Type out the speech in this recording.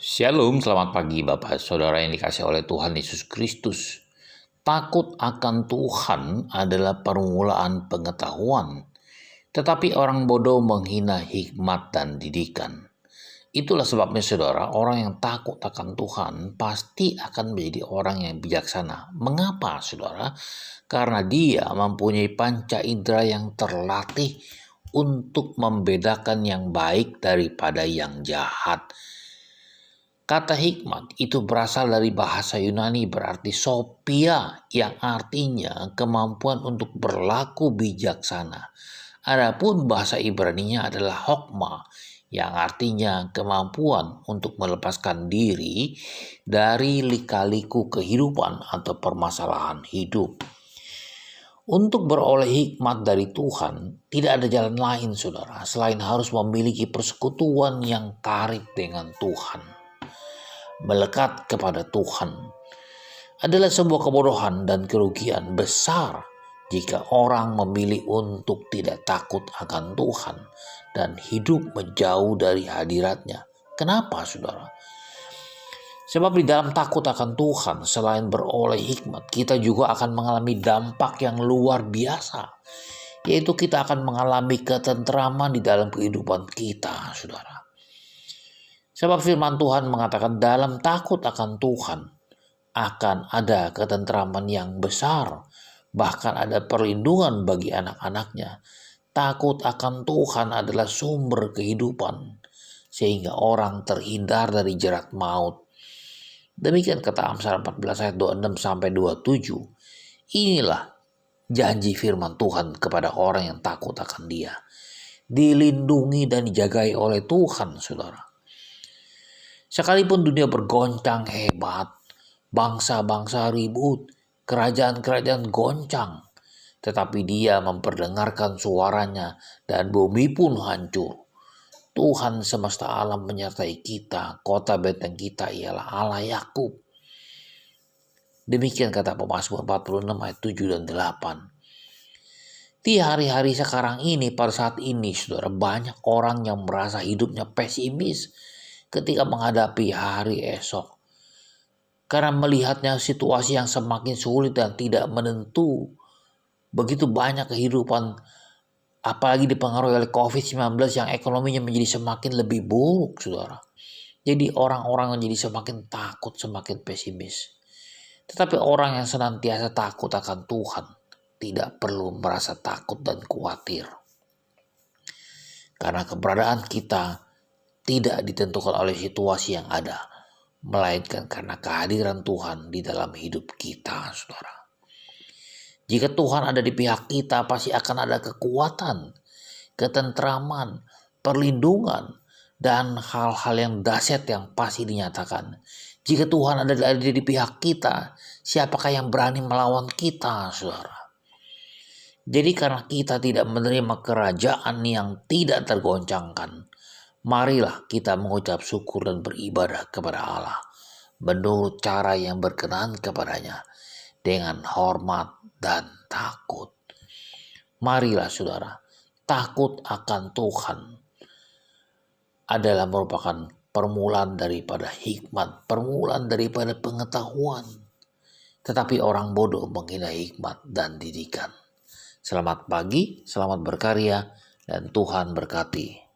Shalom, selamat pagi Bapak Saudara yang dikasihi oleh Tuhan Yesus Kristus. Takut akan Tuhan adalah permulaan pengetahuan, tetapi orang bodoh menghina hikmat dan didikan. Itulah sebabnya saudara, orang yang takut akan Tuhan pasti akan menjadi orang yang bijaksana. Mengapa saudara? Karena dia mempunyai panca indera yang terlatih untuk membedakan yang baik daripada yang jahat. Kata hikmat itu berasal dari bahasa Yunani berarti sophia yang artinya kemampuan untuk berlaku bijaksana. Adapun bahasa Ibraninya adalah hokmah yang artinya kemampuan untuk melepaskan diri dari lika-liku kehidupan atau permasalahan hidup. Untuk beroleh hikmat dari Tuhan, tidak ada jalan lain saudara selain harus memiliki persekutuan yang karib dengan Tuhan. Melekat kepada Tuhan adalah sebuah kebodohan dan kerugian besar jika orang memilih untuk tidak takut akan Tuhan dan hidup menjauh dari hadiratnya. Kenapa saudara? Sebab di dalam takut akan Tuhan, selain beroleh hikmat, kita juga akan mengalami dampak yang luar biasa, yaitu kita akan mengalami ketentraman di dalam kehidupan kita saudara. Sebab firman Tuhan mengatakan dalam takut akan Tuhan akan ada ketentraman yang besar. Bahkan ada perlindungan bagi anak-anaknya. Takut akan Tuhan adalah sumber kehidupan. Sehingga orang terhindar dari jerat maut. Demikian kata Amsal 14 ayat 26 sampai 27. Inilah janji firman Tuhan kepada orang yang takut akan Dia. Dilindungi dan dijagai oleh Tuhan saudara. Sekalipun dunia bergoncang hebat, bangsa-bangsa ribut, kerajaan-kerajaan goncang, tetapi Dia memperdengarkan suaranya dan bumi pun hancur. Tuhan semesta alam menyertai kita, kota benteng kita ialah Allah Yakub. Demikian kata Pemazmur 46 ayat 7 dan 8. Di hari-hari sekarang ini, pada saat ini, saudara, banyak orang yang merasa hidupnya pesimis ketika menghadapi hari esok. Karena melihatnya situasi yang semakin sulit dan tidak menentu. Begitu banyak kehidupan, apalagi dipengaruhi oleh COVID-19 yang ekonominya menjadi semakin lebih buruk, saudara. Jadi orang-orang menjadi semakin takut, semakin pesimis. Tetapi orang yang senantiasa takut akan Tuhan tidak perlu merasa takut dan khawatir. Karena keberadaan kita tidak ditentukan oleh situasi yang ada, melainkan karena kehadiran Tuhan di dalam hidup kita, saudara. Jika Tuhan ada di pihak kita, pasti akan ada kekuatan, ketentraman, perlindungan, dan hal-hal yang dahsyat yang pasti dinyatakan. Jika Tuhan ada di pihak kita, siapakah yang berani melawan kita, saudara? Jadi karena kita tidak menerima kerajaan yang tidak tergoncangkan, marilah kita mengucap syukur dan beribadah kepada Allah menurut cara yang berkenan kepadanya dengan hormat dan takut. Marilah saudara, takut akan Tuhan adalah merupakan permulaan daripada hikmat, permulaan daripada pengetahuan. Tetapi orang bodoh menghina hikmat dan didikan. Selamat pagi, selamat berkarya, dan Tuhan berkati.